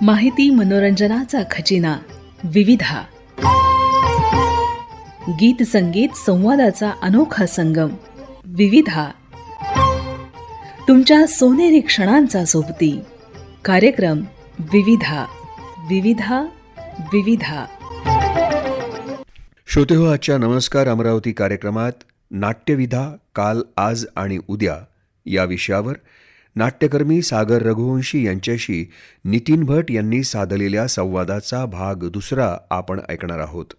माहिती मनोरंजनाचा खजिना विविधा. गीत संगीत संवादाचा अनोखा संगम विविधा. तुमच्या सोनेरी क्षणांचा सोबती कार्यक्रम विविधा. विविधा विविधा. श्रोते हो, आजच्या नमस्कार अमरावती कार्यक्रमात नाट्यविधा काल, आज आणि उद्या या विषयावर नाट्यकर्मी सागर रघुवंशी यांच्याशी नितीन भट यांनी साधलेल्या संवादाचा भाग दुसरा आपण ऐकणार आहोत.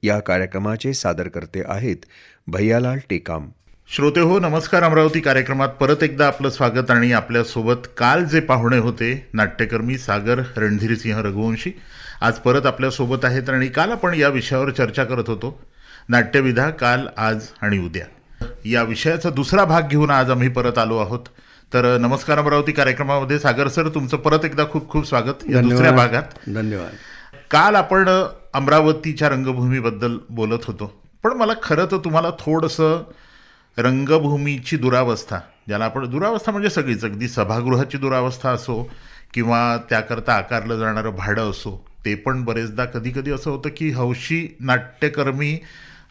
या कार्यक्रमाचे सादरकर्ते आहेत भैयालाल टेकाम. श्रोते हो, नमस्कार. अमरावती कार्यक्रमात परत एकदा आपलं स्वागत. आणि आपल्यासोबत काल जे पाहुणे होते नाट्यकर्मी सागर रणधीरसिंह रघुवंशी आज परत आपल्यासोबत आहेत. आणि काल आपण या विषयावर चर्चा करत होतो, नाट्यविधा काल, आज आणि उद्या या विषयाचा दुसरा भाग घेऊन आज आम्ही परत आलो आहोत. तर नमस्कार अमरावती कार्यक्रमामध्ये सागर सर, तुमचं परत एकदा खूप खूप स्वागत या दुसऱ्या भागात. धन्यवाद. काल आपण अमरावतीच्या रंगभूमीबद्दल बोलत होतो, पण मला खरं तर तुम्हाला थोडंसं रंगभूमीची दुरावस्था, ज्याला आपण दुरावस्था म्हणजे सगळीच, अगदी सभागृहाची दुरावस्था असो किंवा त्याकरता आकारलं जाणारं भाडं असो, ते पण बरेचदा कधी कधी असं होतं की हौशी नाट्यकर्मी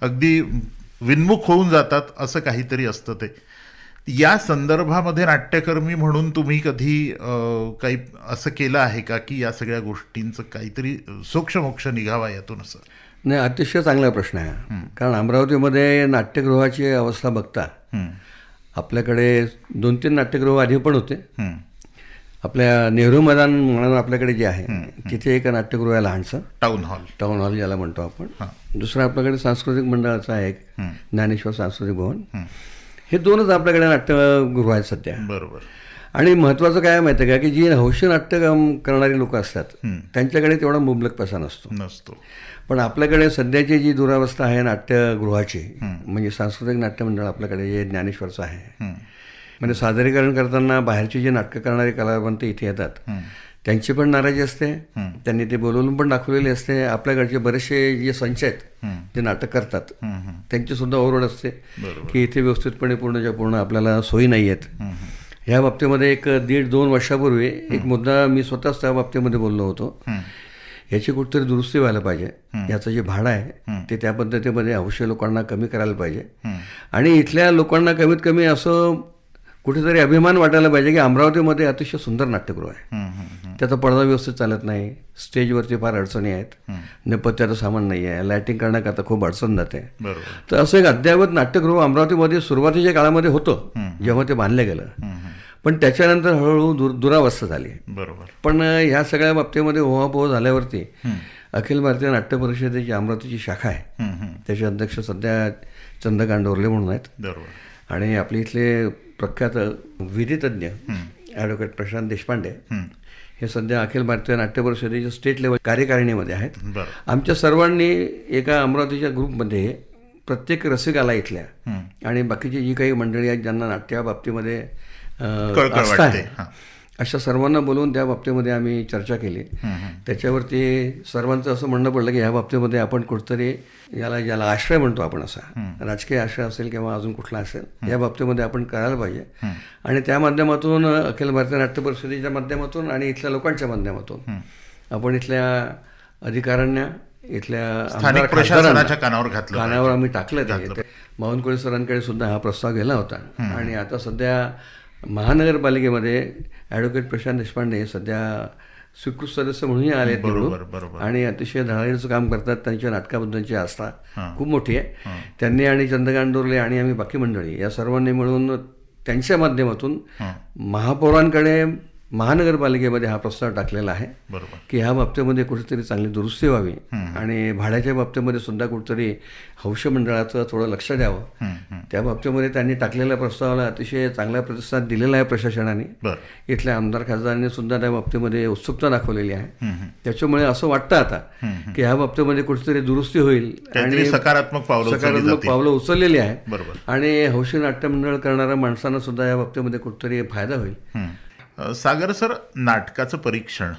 अगदी विन्मुख होऊन जातात, असं काहीतरी असतं. ते या संदर्भामध्ये नाट्यकर्मी म्हणून तुम्ही कधी काही असं केलं आहे का की या सगळ्या गोष्टींचं काहीतरी सोक्षमोक्ष निघावा यातून? असं नाही, अतिशय चांगला प्रश्न आहे. कारण अमरावतीमध्ये नाट्यगृहाची अवस्था बघता आपल्याकडे 2-3 नाट्यगृह आधी पण होते. आपल्या नेहरू मैदान म्हणून आपल्याकडे जे आहे तिथे एक नाट्यगृह आहे लहानसं, टाउन हॉल ज्याला म्हणतो आपण. दुसरं आपल्याकडे सांस्कृतिक मंडळाचं आहे एक, ज्ञानेश्वर सांस्कृतिक भवन. हे 2च आपल्याकडे नाट्यगृह आहेत सध्या. बरोबर. आणि महत्त्वाचं काय माहिती आहे का, की जी हौशी नाट्य करणारी लोक असतात त्यांच्याकडे तेवढा मुबलक पैसा नसतो. पण आपल्याकडे सध्याची जी दुरावस्था आहे नाट्यगृहाची, म्हणजे सांस्कृतिक नाट्य मंडळ आपल्याकडे जे ज्ञानेश्वरचं आहे, म्हणजे सादरीकरण करताना बाहेरची जी नाटकं करणारे कलावंत इथे येतात त्यांची पण नाराजी असते, त्यांनी ते बोलवून पण दाखवलेली असते. आपल्याकडचे बरेचसे जे संच आहेत जे नाटक करतात त्यांची सुद्धा ओरड असते की इथे व्यवस्थितपणे पूर्ण आपल्याला सोयी नाही आहेत. ह्या बाबतीमध्ये 1-1.5-2 वर्षापूर्वी एक मुद्दा मी स्वतःच त्या बाबतीमध्ये बोललो होतो. याची कुठेतरी दुरुस्ती व्हायला पाहिजे. याचं जे भाडं आहे ते त्या पद्धतीमध्ये हौशी लोकांना कमी करायला पाहिजे. आणि इथल्या लोकांना कमीत कमी असं कुठेतरी अभिमान वाटायला पाहिजे की अमरावतीमध्ये अतिशय सुंदर नाट्यगृह आहे. त्याचा पडदा व्यवस्थित चालत नाही, स्टेजवरती फार अडचणी आहेत, नेपथ्याचं सामान नाही आहे, लायटिंग करण्याकरता खूप अडचण जाते. तर असं एक अद्ययावत नाट्यगृह अमरावतीमध्ये सुरुवातीच्या काळामध्ये होतं जेव्हा ते बांधलं गेलं. पण त्याच्यानंतर हळूहळू दुरावस्था झाली. बरोबर. पण ह्या सगळ्या बाबतीमध्ये ओहापोह झाल्यावरती अखिल भारतीय नाट्य परिषदेची अमरावतीची शाखा आहे, त्याचे अध्यक्ष सध्या चंद्रकांत डोरले म्हणून आहेत. बरोबर. आणि आपले इथले प्रख्यात विधितज्ञ ॲडव्होकेट प्रशांत देशपांडे हे सध्या अखिल भारतीय नाट्य परिषदेच्या स्टेट लेवल कार्यकारिणीमध्ये आहेत. आमच्या सर्वांनी एका अमरावतीच्या ग्रुपमध्ये प्रत्येक रसिकाला इथल्या आणि बाकीची जी काही मंडळी आहेत ज्यांना नाट्या बाबतीमध्ये आस्था आहे अशा सर्वांना बोलवून त्या बाबतीमध्ये आम्ही चर्चा केली. त्याच्यावरती सर्वांचं असं म्हणणं पडलं की ह्या बाबतीमध्ये आपण कुठतरी ज्याला आश्रय म्हणतो आपण, असा राजकीय आश्रय असेल किंवा अजून कुठला असेल, या बाबतीमध्ये आपण करायला पाहिजे. आणि त्या माध्यमातून अखिल भारतीय नाट्य परिषदेच्या माध्यमातून आणि इथल्या लोकांच्या माध्यमातून आपण इथल्या अधिकाऱ्यांना, इथल्या प्रशासनाच्या कानावर आम्ही टाकलं. बावनकुळे सरांकडे सुद्धा हा प्रस्ताव गेला होता. आणि आता सध्या महानगरपालिकेमध्ये ॲडव्होकेट प्रशांत देशपांडे हे सध्या स्वीकृत सदस्य म्हणूनही आले निवडून आणि अतिशय धडाडीचं काम करतात. त्यांच्या नाटकाबद्दलची आस्था खूप मोठी आहे. त्यांनी आणि चंद्रकांत डोरले आणि आम्ही बाकी मंडळी या सर्वांनी मिळून त्यांच्या माध्यमातून महापौरांकडे महानगरपालिकेमध्ये हा प्रस्ताव टाकलेला आहे की ह्या बाबतीमध्ये कुठेतरी चांगली दुरुस्ती व्हावी आणि भाड्याच्या बाबतीमध्ये सुद्धा कुठेतरी हौशी मंडळाचं थोडं लक्ष द्यावं. त्या बाबतीमध्ये त्यांनी टाकलेल्या प्रस्तावाला अतिशय चांगला प्रतिसाद दिलेला आहे प्रशासनाने. इथल्या आमदार खासदारांनी सुद्धा त्या बाबतीमध्ये उत्सुकता दाखवलेली आहे. त्याच्यामुळे असं वाटतं आता की ह्या बाबतीमध्ये कुठेतरी दुरुस्ती होईल आणि सकारात्मक पावलं उचललेली आहेत आणि हौशी नाट्य मंडळ करणाऱ्या माणसांना सुद्धा या बाबतीमध्ये कुठेतरी फायदा होईल. सागर सर, नाटकाचं परीक्षण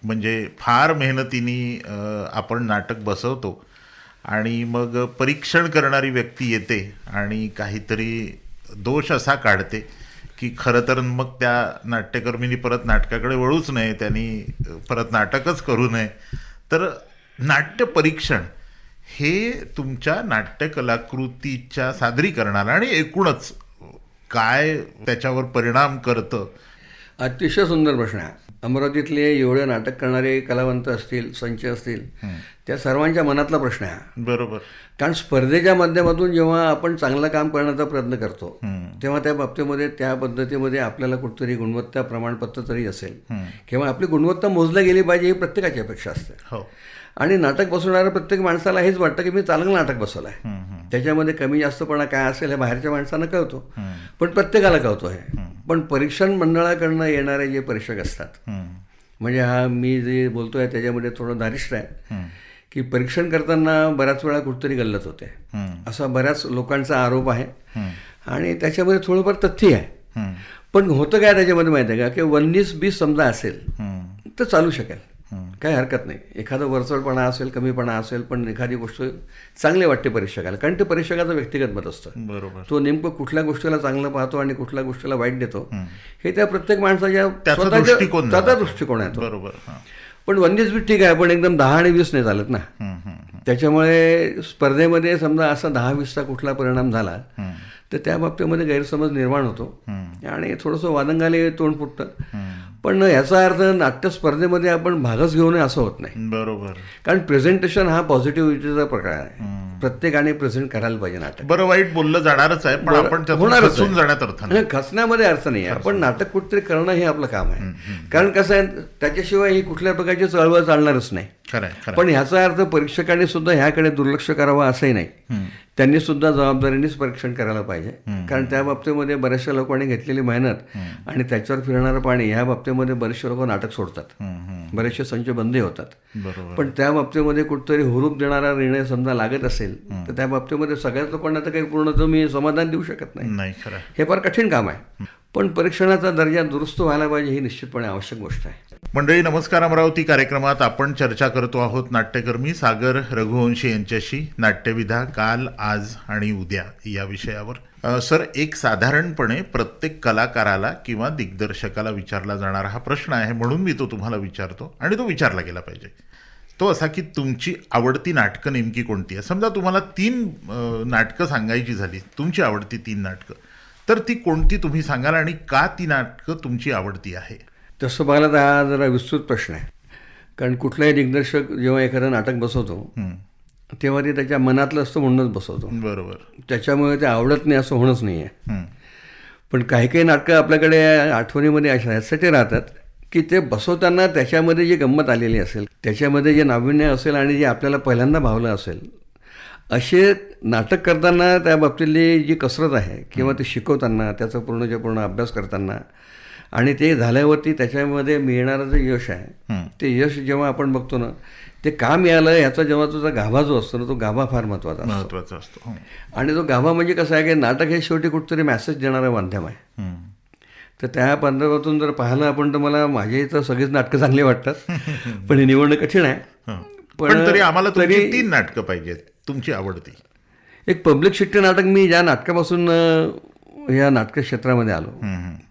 म्हणजे फार मेहनतीने आपण नाटक बसवतो आणि मग परीक्षण करणारी व्यक्ती येते आणि काहीतरी दोष असा काढते की खरं तर मग त्या नाट्यकर्मींनी परत नाटकाकडे वळूच नये, त्यांनी परत नाटकच करू नये. तर नाट्य परीक्षण हे तुमच्या नाट्य कलाकृतीच्या सादरीकरणाला आणि एकूणच काय त्याच्यावर परिणाम करतं? अतिशय सुंदर प्रश्न आहे. अमरावतीतले एवढे नाटक करणारे कलावंत असतील, संच असतील, त्या सर्वांच्या मनातला प्रश्न आहे. बरोबर. कारण स्पर्धेच्या माध्यमातून जेव्हा आपण चांगलं काम करण्याचा प्रयत्न करतो तेव्हा त्या बाबतीमध्ये त्या पद्धतीमध्ये आपल्याला कुठतरी गुणवत्ता प्रमाणपत्र तरी असेल किंवा आपली गुणवत्ता मोजल्या गेली पाहिजे ही प्रत्येकाची अपेक्षा असते. हो. आणि नाटक बसवणाऱ्या प्रत्येक माणसाला हेच वाटतं की मी चांगलं नाटक बसवलं आहे. त्याच्यामध्ये कमी जास्तपणा काय असेल हे बाहेरच्या माणसांना कळतो, पण प्रत्येकाला कळतो आहे. पण परीक्षण मंडळाकडनं येणारे जे परीक्षक असतात, म्हणजे हा मी जे बोलतो आहे त्याच्यामध्ये थोडं दारिष्ट्य आहे की परीक्षण करताना बऱ्याच वेळा कुठतरी गल्लत होते, असा बऱ्याच लोकांचा आरोप आहे. आणि त्याच्यामध्ये थोडंफार तथ्य आहे. पण होतं काय त्याच्यामध्ये माहिती आहे का की 19-20 समजा असेल तर चालू शकेल, काही हरकत नाही. एखादा वरचढपणा असेल, कमीपणा असेल, पण एखादी गोष्ट चांगली वाटते परीक्षकाला, कारण ते परीक्षकाचं व्यक्तिगत मत असतं. बरोबर. तो नेमकं कुठल्या गोष्टीला चांगलं पाहतो आणि कुठल्या गोष्टीला वाईट देतो हे त्या प्रत्येक माणसाच्या त्याचा दृष्टिकोन आहे तो. बरोबर. पण 19-20 ठीक आहे, पण एकदम 10 आणि 20 नाही चालत ना. त्याच्यामुळे स्पर्धेमध्ये समजा असा 10-20चा कुठला परिणाम झाला तर त्या बाबतीमध्ये गैरसमज निर्माण होतो आणि थोडंसं वादंगाले तोंड फुटतं. पण याचा अर्थ नाट्य स्पर्धेमध्ये आपण भागच घेऊ नये असं होत नाही. बरोबर. कारण प्रेझेंटेशन हा पॉझिटिव्हिटीचा प्रकार आहे. प्रत्येकाने प्रेझेंट करायला पाहिजे नाटक. बरं वाईट बोललं जाणारच आहे, पण आपण त्यातून खचून जाण्यात अर्थ नाही. खचण्यामध्ये अर्थ नाही आहे. पण नाटक कुठेतरी करणं हे आपलं काम आहे. कारण कसं आहे, त्याच्याशिवाय ही कुठल्या प्रकारची चळवळ चालणारच नाही. पण ह्याचा अर्थ परीक्षकांनी सुद्धा ह्याकडे दुर्लक्ष करावं असंही नाही. त्यांनी सुद्धा जबाबदारीनेच परीक्षण करायला पाहिजे. कारण त्या बाबतीमध्ये बऱ्याचशा लोकांनी घेतलेली मेहनत आणि त्याच्यावर फिरणारं पाणी ह्या बाबतीमध्ये बरेचसे लोक नाटक सोडतात, बरेचसे संच बंदही होतात. बरोबर. पण त्या बाबतीमध्ये कुठतरी हुरूप देणारा निर्णय समजा लागत असेल तर त्या बाबतीमध्ये सगळ्याच लोकांना तर काही पूर्ण तुम्ही समाधान देऊ शकत नाही. खरं. हे फार कठीण काम आहे. पण परीक्षणाचा दर्जा दुरुस्त व्हायला पाहिजे ही निश्चितपणे आवश्यक गोष्ट आहे. मंडळी नमस्कार. अमरावती कार्यक्रमात आपण चर्चा करतो आहोत नाट्यकर्मी सागर रघुवंशी यांच्याशी. नाट्यविधा काल, आज आणि उद्या या विषयावर. सर, एक साधारणपणे प्रत्येक कलाकाराला किंवा दिग्दर्शकाला विचारला जाणारा हा प्रश्न आहे, म्हणून मी तो तुम्हाला विचारतो आणि तो विचारला गेला पाहिजे. तो असा की तुमची आवडती नाटकं नेमकी कोणती आहे? समजा तुम्हाला 3 नाटकं सांगायची झाली, तुमची आवडती 3 नाटकं, तर ती कोणती तुम्ही सांगाल आणि का ती नाटकं तुमची आवडती आहे? तसं पाहिलं तर हा जरा विस्तृत प्रश्न आहे. कारण कुठलाही दिग्दर्शक जेव्हा एखादं नाटक बसवतो तेव्हा ते त्याच्या मनातलं असतं म्हणूनच बसवतो. बरोबर. त्याच्यामुळे ते आवडत नाही असं होणंच नाही आहे. पण काही काही नाटकं आपल्याकडे आठवणीमध्ये अशा यासाठी राहतात की ते बसवताना त्याच्यामध्ये जी गंमत आलेली असेल, त्याच्यामध्ये जे नाविन्य असेल आणि जे आपल्याला पहिल्यांदा भावलं असेल, असे नाटक करताना त्या बाबतीतली जी कसरत आहे किंवा ते शिकवताना त्याचा पूर्ण अभ्यास करताना आणि ते झाल्यावरती त्याच्यामध्ये मिळणारं जे यश आहे ते यश जेव्हा आपण बघतो ना, ते का मिळालं याचा जेव्हा तुझा गाभा जो असतो ना, तो गाभा फार महत्त्वाचा असतो. आणि तो गाभा म्हणजे कसं आहे की नाटक हे शेवटी कुठेतरी मेसेज देणारं माध्यम आहे. तर त्या माध्यमातून जर पाहिलं आपण तर मला माझे तर सगळीच नाटकं चांगली वाटतात, पण हे निवडणं कठीण आहे. पण तरी आम्हाला 3 नाटकं पाहिजेत तुमची आवडती. एक पब्लिक शिट्टी नाटक, मी ज्या नाटकापासून या नाटक क्षेत्रामध्ये आलो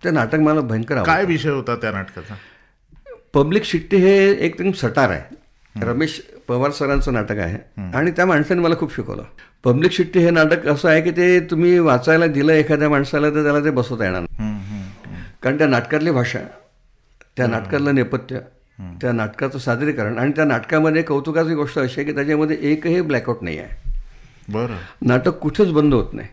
ते नाटक मला भयंकर आवडतं. काय विषय होता त्या नाटकाचा? पब्लिक शिट्टी हे एक सटार आहे. रमेश पवार सरांचं नाटक आहे आणि त्या माणसाने मला खूप शिकवलं. पब्लिक शिट्टी हे नाटक असं आहे की ते तुम्ही वाचायला दिलं एखाद्या माणसाला तर त्याला ते बसवता येणार नाही. कारण त्या नाटकातली भाषा, त्या नाटकातलं नेपथ्य, त्या नाटकाचं सादरीकरण आणि त्या नाटकामध्ये कौतुकाची गोष्ट अशी आहे की त्याच्यामध्ये एकही ब्लॅकआउट नाही आहे. बरं. नाटक कुठेच बंद होत नाही.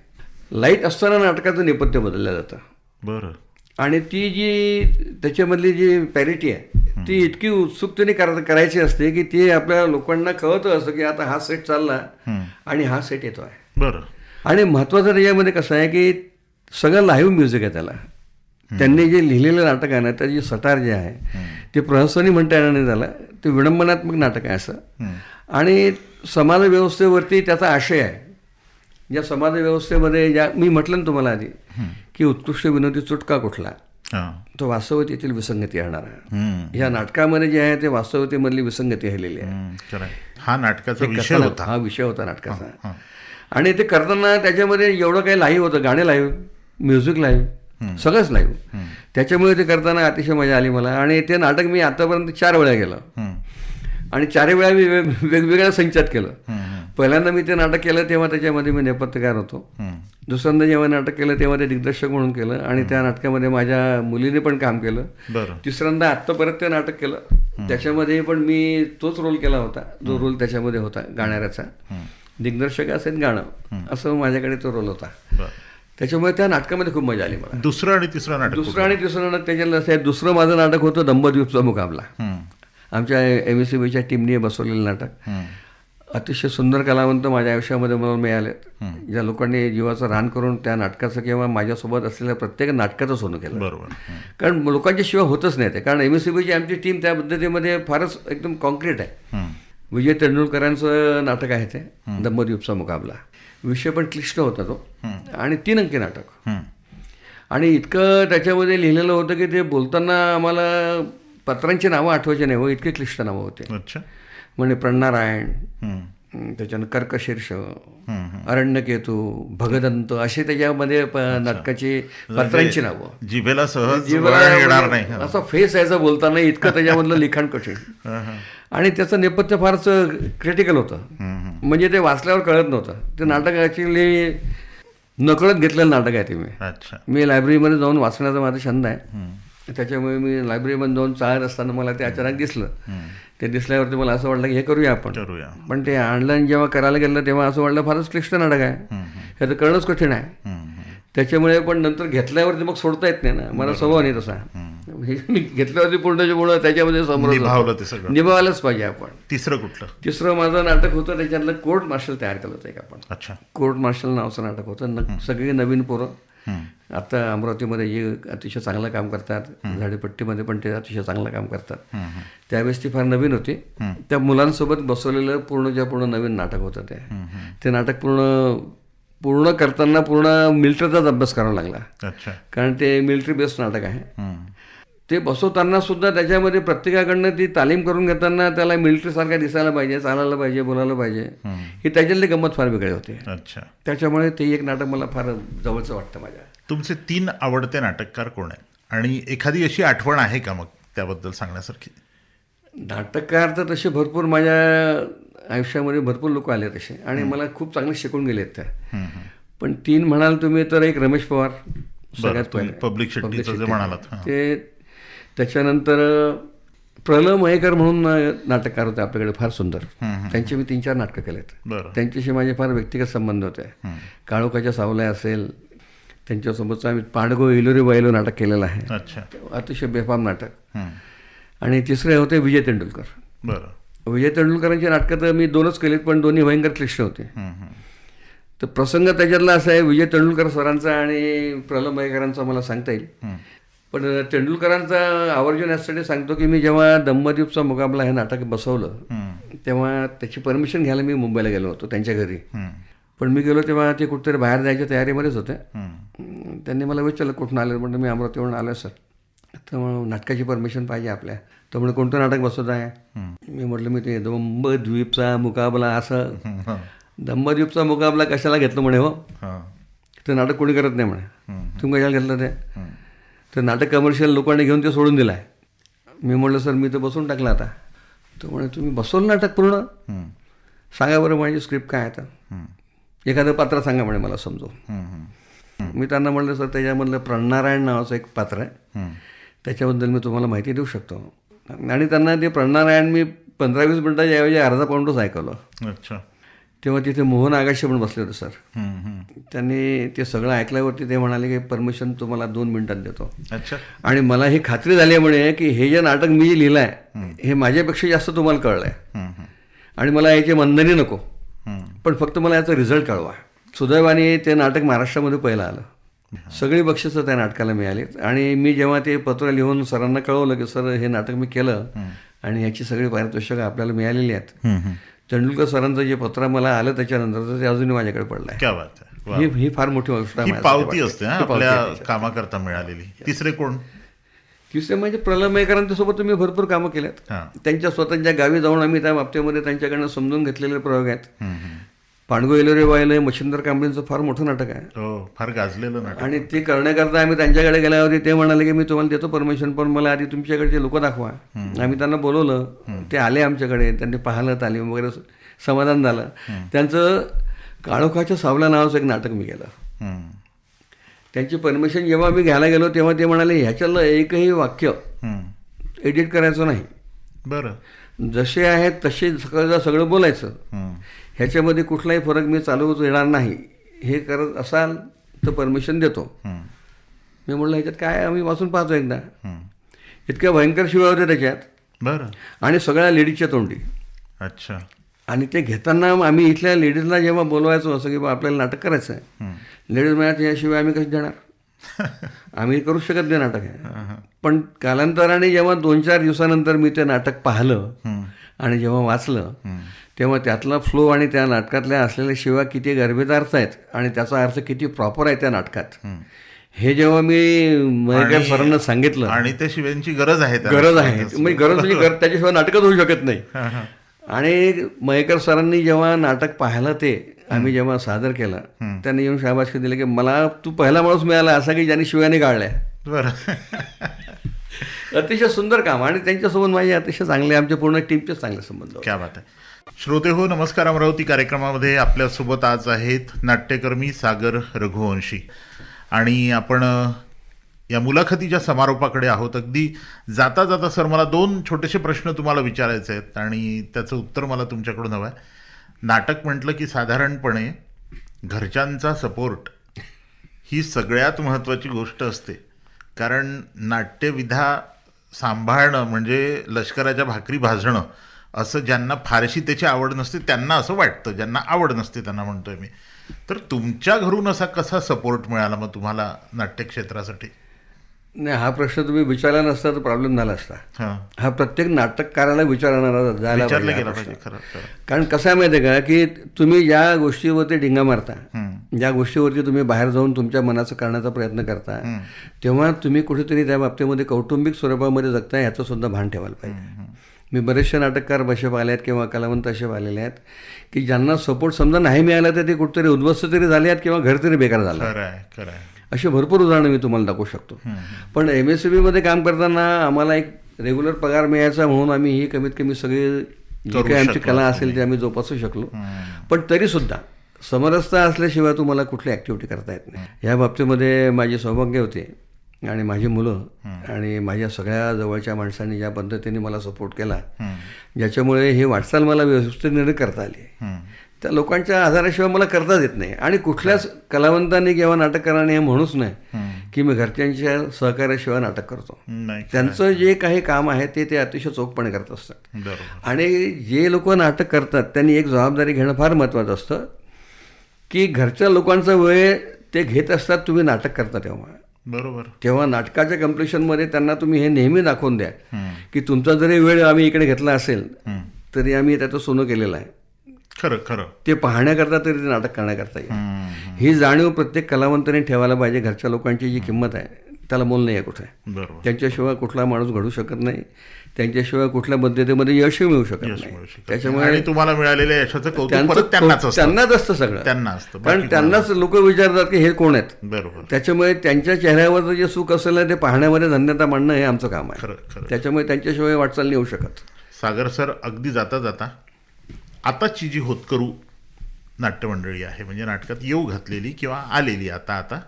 लाईट असताना नाटकाचं नेपथ्य बदललं जातं. बरं. आणि ती जी त्याच्यामधली जी पॅरिटी आहे ती इतकी उत्सुकतेने करायची असते की ती आपल्या लोकांना कळतं असतं की आता हा सेट चालला आणि हा सेट येतो आहे. बरं. आणि महत्त्वाचं त्याच्यामध्ये कसं आहे की सगळं लाईव्ह म्युझिक आहे त्याला. त्यांनी जे लिहिलेलं नाटक आहे ना, त्याची सटार जे आहे ते प्रहसनी म्हणता येणार नाही त्याला, ते विडंबनात्मक नाटक आहे असं. आणि समाजव्यवस्थेवरती त्याचा आशय आहे. या समाजव्यवस्थेमध्ये ज्या मी म्हटलं ना तुम्हाला आधी की उत्कृष्ट विनोदी चुटका कुठला, तो वास्तवतेतील विसंगती आणणार आहे. या नाटकामध्ये जे आहे ते वास्तवतेमधली विसंगती राहिलेली आहे. हा नाटकाचा विषय होता. हा विषय होता नाटकाचा. आणि ते करताना त्याच्यामध्ये एवढं काही लाईव्ह होतं, गाणे लाईव्ह, म्युझिक लाईव्ह, सगळंच लाईव्ह. त्याच्यामुळे ते करताना अतिशय मजा आली मला. आणि ते नाटक मी आतापर्यंत 4 वेळा केलं आणि 4 वेळा मी वेगवेगळ्या संचात केलं. पहिल्यांदा मी ते नाटक केलं तेव्हा त्याच्यामध्ये मी नेपथ्यकार होतो. दुसऱ्यांदा जेव्हा नाटक केलं तेव्हा ते दिग्दर्शक म्हणून केलं आणि त्या नाटकामध्ये माझ्या मुलीने पण काम केलं. तिसऱ्यांदा आत्ता परत ते नाटक केलं, त्याच्यामध्ये पण मी तोच रोल केला होता जो रोल त्याच्यामध्ये होता गाणाऱ्याचा. दिग्दर्शक असेल गाणं असं माझ्याकडे तो रोल होता. त्याच्यामुळे त्या नाटकामध्ये खूप मजा आली मला. दुसरं आणि तिसरं नाटक त्याच्याला असं दुसरं माझं नाटक होतं दंबद्वीपचा मुकाबला. आमच्या MSCBच्या टीमने बसवलेलं नाटक. अतिशय सुंदर कलावंत माझ्या आयुष्यामध्ये मला मिळालेत, ज्या लोकांनी जीवाचं रान करून त्या नाटकाचं किंवा माझ्यासोबत असलेल्या प्रत्येक नाटकाचं सोनं केलं. बरोबर. कारण लोकांच्या शिवाय होतच नाही ते. कारण MSCBची आमची टीम त्या पद्धतीमध्ये फारच एकदम कॉन्क्रीट आहे. विजय तेंडुलकरांचं नाटक आहे ते दंबद्वीपचा मुकाबला. विषय पण क्लिष्ट होता तो आणि 3 अंकी नाटक. आणि इतकं त्याच्यामध्ये लिहिलेलं होतं की ते बोलताना आम्हाला पत्रांची नावं आठवायची नाही, इतके क्लिष्ट नावं होते. म्हणजे प्रणनारायण, त्याच्यानं कर्कशीर्ष, अरण्यकेतू, भगदंत असे त्याच्यामध्ये नाटकाची पत्रांची नावं. जिभेला सहज येणार नाही असा फेस यायचा बोलताना, इतकं त्याच्यामधलं लिखाण कठीण. आणि त्याचं नेपथ्य फारच क्रिटिकल होतं, म्हणजे ते वाचल्यावर कळत नव्हतं. ते नाटक ॲक्च्युली नकळत घेतलेलं नाटक आहे ते. मी लायब्ररीमध्ये जाऊन वाचण्याचा माझा छंद आहे, त्याच्यामुळे मी लायब्ररीमध्ये जाऊन चालत असताना मला ते अचानक दिसलं. ते दिसल्यावरती मला असं वाटलं की हे करूया आपण. पण ते ऑनलाईन जेव्हा करायला गेलं तेव्हा असं वाटलं फारच क्लिष्ट नाटक आहे, हे तर कळणंच कठीण आहे. त्याच्यामुळे पण नंतर घेतल्यावरती मग सोडता येत नाही ना, मला स्वभाव नाही तसा. मी घेतल्यावरती पूर्ण त्याच्यामध्ये समोर निभावायलाच पाहिजे आपण. तिसरं माझं नाटक होतं, त्याच्यातलं कोर्ट मार्शल तयार केलं होतं एक आपण. कोर्ट मार्शल नावाचं नाटक होतं. सगळी नवीन पोरं आता अमरावतीमध्ये जे अतिशय चांगलं काम करतात, झाडीपट्टीमध्ये पण ते अतिशय चांगलं काम करतात. त्यावेळेस ती फार नवीन होती. त्या मुलांसोबत बसवलेलं पूर्ण नवीन नाटक होतं ते नाटक पूर्ण करताना पूर्ण मिलिटरीचाच अभ्यास करावा लागला, कारण ते मिलिटरी बेस्ड नाटक आहे. ते बसवताना सुद्धा त्याच्यामध्ये प्रत्येकाकडनं ती तालीम करून घेताना त्याला मिलिटरीसारखा दिसायला पाहिजे, चालायला पाहिजे, बोलायला पाहिजे, ही त्याच्यातली गंमत फार वेगळी होते. त्याच्यामुळे ते एक नाटक मला फार जवळचं वाटतं माझ्या. तुमचे 3 आवडते नाटककार कोण आहेत आणि एखादी अशी आठवण आहे का मग त्याबद्दल सांगण्यासारखी? नाटककार तर तसे भरपूर माझ्या आयुष्यामध्ये भरपूर लोक आले तसे, आणि मला खूप चांगले शिकून गेलेत त्या. पण 3 म्हणाल तुम्ही तर एक रमेश पवार सगळ्यात पहिले, पब्लिक शेट्टीचं जे म्हणालात ते. त्याच्यानंतर प्रल्हाद मयेकर म्हणून नाटककार होते आपल्याकडे, फार सुंदर. त्यांचे मी 3-4 नाटकं केलेत. त्यांच्याशी माझे फार व्यक्तिगत संबंध होते. काळोखाच्या सावल्या असेल, त्यांच्यासोबतचं आम्ही पांडगो इलोरी बैलो नाटक केलेलं आहे, अतिशय बेफाम नाटक. आणि तिसरे होते विजय तेंडुलकर. विजय तेंडुलकरांची नाटकं तर मी 2च केलीत, पण दोन्ही भयंकर क्लिष्ट होते. तर प्रसंग त्याच्यातला असा आहे, विजय तेंडुलकर सरांचा आणि प्रल्हाद मयेकरांचा मला सांगता येईल. पण तेंडुलकरांचा आवर्जून यासाठी सांगतो की मी जेव्हा दंबद्वीपचा मुकाबला हे नाटक बसवलं तेव्हा त्याची परमिशन घ्यायला मी मुंबईला गेलो होतो त्यांच्या घरी. पण मी गेलो तेव्हा ते कुठेतरी बाहेर जायच्या तयारीमध्येच होते. त्यांनी मला विचारलं कुठून आलं, म्हणलं मी अमरावतीवरून आलो सर. तर मग नाटकाची परमिशन पाहिजे आपल्या. तर म्हणजे कोणतं नाटक बसवत आहे? मी म्हटलं मी ते दंबद्वीपचा मुकाबला. असं दंबद्वीपचा मुकाबला कशाला घेतलं म्हणे, हो ते नाटक कोणी करत नाही म्हणे, तुम्ही कशाला घेतलं ते? तर नाटक कमर्शियल लोकांनी घेऊन ते सोडून दिलं आहे. मी म्हटलं सर मी तर बसवून टाकलं आता. तर म्हणे तुम्ही बसवलं नाटक पूर्ण? सांगा बरं माझी स्क्रिप्ट काय आहे, तर एखादं पात्र सांगा म्हणे मला समजून. मी त्यांना म्हटलं सर त्याच्यामधलं प्रणनारायण नावाचं एक पात्र आहे, त्याच्याबद्दल मी तुम्हाला माहिती देऊ शकतो. आणि त्यांना ते प्रणनारायण मी 15-20 मिनिटाच्या ऐवजी अर्धा पाऊंडच ऐकवलं. तेव्हा तिथे मोहन आगाशे पण बसले होते सर. त्यांनी ते सगळं ऐकल्यावरती ते म्हणाले की परमिशन तुम्हाला 2 मिनिटात देतो. आणि मला ही खात्री झाली म्हणे की हे जे नाटक मी जे लिहिलं आहे हे माझ्यापेक्षा जास्त तुम्हाला कळलं आहे, आणि मला याची मंदनी नको, पण फक्त मला याचा रिझल्ट कळवा. सुदैवाने ते नाटक महाराष्ट्रामध्ये पहिलं आलं. सगळी बक्षिसं त्या नाटकाला मिळाली. आणि मी जेव्हा ते पत्र लिहून सरांना कळवलं की सर हे नाटक मी केलं आणि याची सगळी पारितोषिकं आपल्याला मिळालेली आहेत, तेंडुलकर सरांचं जे पत्र मला आलं त्याच्यानंतर ते अजूनही माझ्याकडे पडलं आहे. ही फार मोठी गोष्ट आहे, पावती असते आपल्या कामाकरता मिळालेली. तिसरे कोण? तिसरे म्हणजे प्रल्हाद मयेकरांच्या सोबत तुम्ही भरपूर कामं केल्यात. त्यांच्या स्वतःच्या गावी जाऊन आम्ही त्या बाबतीमध्ये त्यांच्याकडनं समजून घेतलेले प्रयोग आहेत. पांडुगो इलोरे वाहिले मच्छिंद्र कांबळेंचं फार मोठं नाटक आहे. हो, फार गाजलेलं नाटक. आणि ते करण्याकरता आम्ही त्यांच्याकडे गेल्यावरती ते म्हणाले की मी तुम्हाला देतो परमिशन, पण मला आधी तुमच्याकडचे लोक दाखवा. आम्ही त्यांना बोलवलं, ते आले आमच्याकडे, त्यांनी पाहिलं, तालीम वगैरे, समाधान झालं. त्यांचं काळोखाच्या सावला नावाचं एक नाटक मी केलं. त्यांची परमिशन जेव्हा मी घ्यायला गेलो तेव्हा ते म्हणाले ह्याच्यातलं एकही वाक्य एडिट करायचं नाही, बरं, जसे आहेत तसे सगळं बोलायचं, ह्याच्यामध्ये कुठलाही फरक मी चालवूच येणार नाही, हे करत असाल तर परमिशन देतो. मी म्हटलं ह्याच्यात काय, आम्ही वाचून पाहतो एकदा. इतक्या भयंकर शिव्या होत्या त्याच्यात, बरं, आणि सगळ्या लेडीजच्या तोंडी. अच्छा. आणि ते घेताना आम्ही इथल्या लेडीजला जेव्हा बोलवायचो असं की बा आपल्याला नाटक करायचं आहे, लेडीज म्हणायचं याशिवाय आम्ही कसं देणार, आम्ही करू शकत नाही नाटक आहे. पण कालांतराने जेव्हा 2-4 दिवसानंतर मी ते नाटक पाहिलं आणि जेव्हा वाचलं तेव्हा त्यातला फ्लो आणि त्या नाटकातल्या असलेल्या शिवा किती गर्भितार्थ आहेत आणि त्याचा अर्थ किती प्रॉपर आहे त्या नाटकात, हे जेव्हा मी मयेकर सरांना सांगितलं. आणि त्या शिव्यांची गरज आहे, गरज आहे म्हणजे त्याच्याशिवाय नाटकच होऊ शकत नाही. आणि मयेकर सरांनी जेव्हा नाटक पाहिलं, ते आम्ही जेव्हा सादर केलं, त्यांनी येऊन शाबासकी दिली की मला तू पहिला माणूस मिळाला असा की ज्याने शिव्याने गाळल्या. बरं. अतिशय सुंदर काम, आणि त्यांच्यासोबत माझे अतिशय चांगले, आमच्या पूर्ण टीमचे चांगले संबंध. क्या बात आहे. श्रोते हो, नमस्कार. अमरावती कार्यक्रमामध्ये आपल्यासोबत आज आहेत नाट्यकर्मी सागर रघुवंशी, आणि आपण या मुलाखतीच्या समारोपाकडे आहोत. अगदी जाता जाता सर, मला 2 छोटेसे प्रश्न तुम्हाला विचारायचे आहेत आणि त्याचं उत्तर मला तुमच्याकडून हवं आहे. नाटक म्हटलं की साधारणपणे घरच्यांचा सपोर्ट ही सगळ्यात महत्त्वाची गोष्ट असते, कारण नाट्यविधा सांभाळणं म्हणजे लष्कराच्या भाकरी भाजणं असं ज्यांना फारशी त्याची आवड नसते त्यांना असं वाटतं, ज्यांना आवड नसते त्यांना म्हणतोय मी. तर तुमच्या घरून असा कसा सपोर्ट मिळाला मग तुम्हाला नाट्यक्षेत्रासाठी? नाही, हा प्रश्न तुम्ही विचारला नसता तर प्रॉब्लेम झाला असता. हा प्रत्येक नाटककाराला विचारणारा जायला पाहिजे. कारण कसं आहे माहिती आहे का, की तुम्ही ज्या गोष्टीवरती ढिंगा मारता, ज्या गोष्टीवरती तुम्ही बाहेर जाऊन तुमच्या मनाचं करण्याचा प्रयत्न करता, तेव्हा तुम्ही कुठेतरी त्या बाबतीमध्ये कौटुंबिक स्वरूपामध्ये जगता ह्याचं सुद्धा भान ठेवायला पाहिजे. मी बरेचसे नाटककार असे पाहिले आहेत किंवा कलावंत असे पाहिलेले आहेत की ज्यांना सपोर्ट समजा नाही मिळाला तर ते कुठेतरी उद्ध्वस्त तरी झाले आहेत किंवा घर तरी बेकार झालं. खरं आहे. असे भरपूर उदाहरणं मी तुम्हाला दाखवू शकतो. पण MSCBमध्ये काम करताना आम्हाला एक रेग्युलर पगार मिळायचा म्हणून आम्ही ही कमीत कमी सगळी जी काही आमची कला असेल ती आम्ही जोपासू शकलो. पण तरीसुद्धा समरसता असल्याशिवाय तुम्हाला कुठली ॲक्टिव्हिटी करता येत नाही. ह्या बाबतीमध्ये माझी सौभाग्य होते आणि माझी मुलं आणि माझ्या सगळ्या जवळच्या माणसांनी ज्या पद्धतीने मला सपोर्ट केला, ज्याच्यामुळे ही वाटचाल मला व्यवस्थित करता आली. त्या लोकांच्या आधाराशिवाय मला करताच येत नाही. आणि कुठल्याच कलावंतांनी किंवा नाटककाराने हे म्हणूच नाही की मी घरच्यांच्या सहकार्याशिवाय नाटक करतो. त्यांचं जे काही काम आहे ते अतिशय चोखपणे करत असतात. आणि जे लोक नाटक करतात त्यांनी एक जबाबदारी घेणं फार महत्त्वाचं असतं की घरच्या लोकांचा वेळ ते घेत असतात तुम्ही नाटक करता तेव्हा. बरोबर. तेव्हा नाटकाच्या कम्प्लिशनमध्ये त्यांना तुम्ही हे नेहमी दाखवून द्या की तुमचा जरी वेळ आम्ही इकडे घेतला असेल तरी आम्ही त्याचं सोनं केलेलं आहे. खरं ते पाहण्याकरता तरी ते नाटक करण्याकरता येईल. ही जाणीव प्रत्येक कलावंताने ठेवायला पाहिजे. घरच्या लोकांची जी किंमत आहे त्याला मोल नाही आहे कुठे. त्यांच्याशिवाय कुठला माणूस घडू शकत नाही, त्यांच्याशिवाय कुठल्या पद्धतीमध्ये यशही मिळू शकत नाही. त्याच्यामुळे तुम्हाला मिळालेल्या यशाचं त्यांनाच असतं सगळं, त्यांना असतं. कारण त्यांनाच लोक विचारतात की हे कोण आहेत. बरोबर. त्याच्यामुळे त्यांच्या चेहऱ्यावर जे सुख असेल ते पाहण्यामध्ये धन्यता मानणं हे आमचं काम आहे. त्याच्यामुळे त्यांच्याशिवाय वाटचाल नाही होऊ शकत. सागर सर, अगदी जाता जाता आताची जी होतकरू नाट्यमंडळी आहे, म्हणजे नाटकात येऊ घातलेली किंवा आलेली आता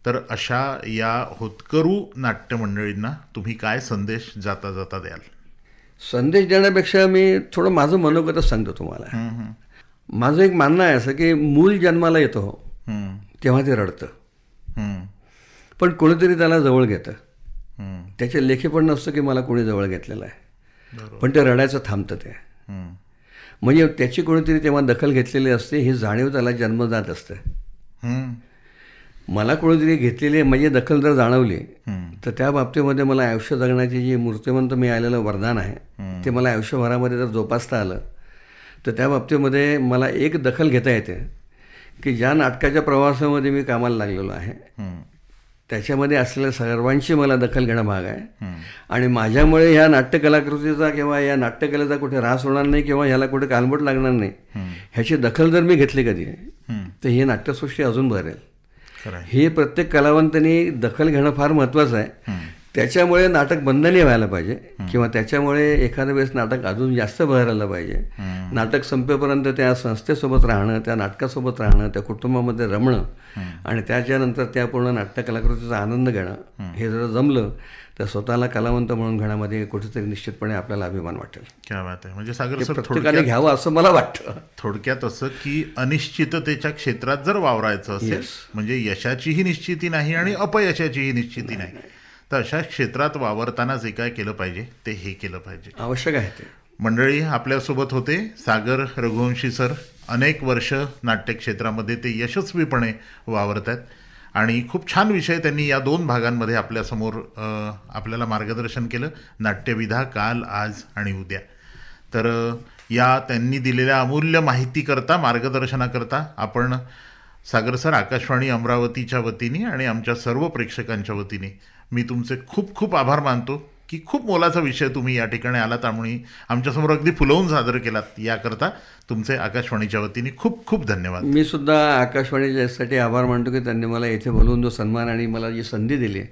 तर अशा या होतकरू नाट्यमंडळींना तुम्ही काय संदेश जाता जाता द्याल? संदेश देण्यापेक्षा मी थोडं माझं मनोगतच सांगतो तुम्हाला. माझं एक म्हणणं आहे असं की मूल जन्माला येतो तेव्हा ते रडतं, पण कोणीतरी त्याला जवळ घेतं. त्याचे लेखी पण नसतं की मला कोणी जवळ घेतलेलं आहे, पण ते रडायचं थांबतं. ते म्हणजे त्याची कोणीतरी तेव्हा दखल घेतलेली असते, ही जाणीव त्याला जन्मजात असते. मला कोणीतरी घेतलेली म्हणजे दखल जर जाणवली तर त्या बाबतीमध्ये मला आयुष्य जगण्याची जी मूर्तिमंत मिळालेलं वरदान आहे ते मला आयुष्यभरामध्ये जर जोपासता आलं तर त्या बाबतीमध्ये मला एक दखल घेता येते की ज्या नाटकाच्या प्रवासामध्ये मी कामाला लागलेलो आहे त्याच्यामध्ये असलेल्या सर्वांची मला दखल घेणं भाग आहे. आणि माझ्यामुळे ह्या नाट्यकलाकृतीचा किंवा या नाट्यकलेचा कुठे ऱ्हास होणार नाही किंवा ह्याला कुठे कालबोट लागणार नाही, ह्याची दखल जर मी घेतली कधी तर ही नाट्यसृष्टी अजून भरेल. हे प्रत्येक कलावंतांनी दखल घेणं फार महत्त्वाचं आहे. त्याच्यामुळे नाटक बंद नाही व्हायला पाहिजे किंवा त्याच्यामुळे एखाद्या वेळेस नाटक अजून जास्त बहरायला पाहिजे. नाटक संपेपर्यंत त्या संस्थेसोबत राहणं, त्या नाटकासोबत राहणं, त्या कुटुंबामध्ये रमणं आणि त्याच्यानंतर त्या पूर्ण नाट्यकलाकृतीचा आनंद घेणं, हे जर जमलं तर स्वतःला कलावंत म्हणून घेण्यामध्ये कुठेतरी निश्चितपणे आपल्याला अभिमान वाटेल. क्या बात आहे. म्हणजे सागर सर, प्रत्येकाने घ्यावं असं मला वाटतं. थोडक्यात असं की अनिश्चिततेच्या क्षेत्रात जर वावरायचं असेल, म्हणजे यशाचीही निश्चिती नाही आणि अपयशाचीही निश्चिती नाही, तर अशा क्षेत्रात वावरताना जे काय केलं पाहिजे ते हे केलं पाहिजे, आवश्यक आहे ते. मंडळी, आपल्यासोबत होते सागर रघुवंशी सर. अनेक वर्ष नाट्यक्षेत्रामध्ये ते यशस्वीपणे वावरत आहेत आणि खूप छान विषय त्यांनी या 2 भागांमध्ये आपल्यासमोर आपल्याला मार्गदर्शन केलं. नाट्यविधा काल, आज आणि उद्या. तर या त्यांनी दिलेल्या अमूल्य माहितीकरता, मार्गदर्शनाकरता आपण सागर सर, आकाशवाणी अमरावतीच्या वतीने आणि आमच्या सर्व प्रेक्षकांच्या वतीने मी तुमचे खूप खूप आभार मानतो की खूप मोलाचा विषय तुम्ही या ठिकाणी आलात आणि आमच्यासमोर अगदी फुलवून सादर केलात. याकरता तुमचे आकाशवाणीच्या वतीने खूप खूप धन्यवाद. मी सुद्धा आकाशवाणीच्यासाठी आभार मानतो की त्यांनी मला इथे बोलवून जो सन्मान आणि मला जी संधी दिली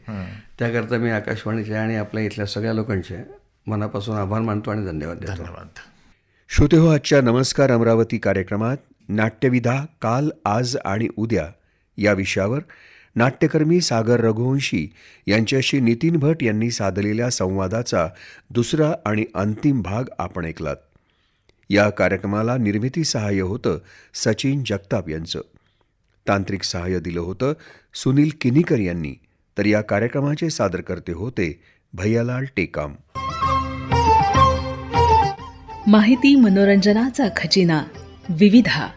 त्याकरता मी आकाशवाणीचे आणि आपल्या इथल्या सगळ्या लोकांचे मनापासून आभार मानतो आणि धन्यवाद देतो. धन्यवाद. श्रोते हो, आजच्या नमस्कार अमरावती कार्यक्रमात नाट्यविधा काल, आज आणि उद्या या विषयावर नाट्यकर्मी सागर रघुवंशी यांच्याशी नितीन भट यांनी साधलेल्या संवादाचा दुसरा आणि अंतिम भाग आपण ऐकलात. या कार्यक्रमाला निर्मिती सहाय्य होतं सचिन जगताप यांचं. तांत्रिक सहाय्य दिलं होतं सुनील किनीकर यांनी. तर या कार्यक्रमाचे सादरकर्ते होते भैयालाल टेकाम. माहिती मनोरंजनाचा खजिना विविधा.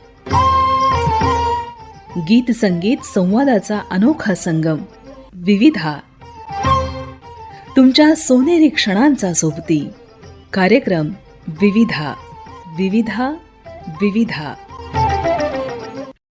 गीत संगीत संवादाचा अनोखा संगम विविधा. तुमच्या सोनेरी क्षणांचा सोबती कार्यक्रम विविधा. विविधा विविधा.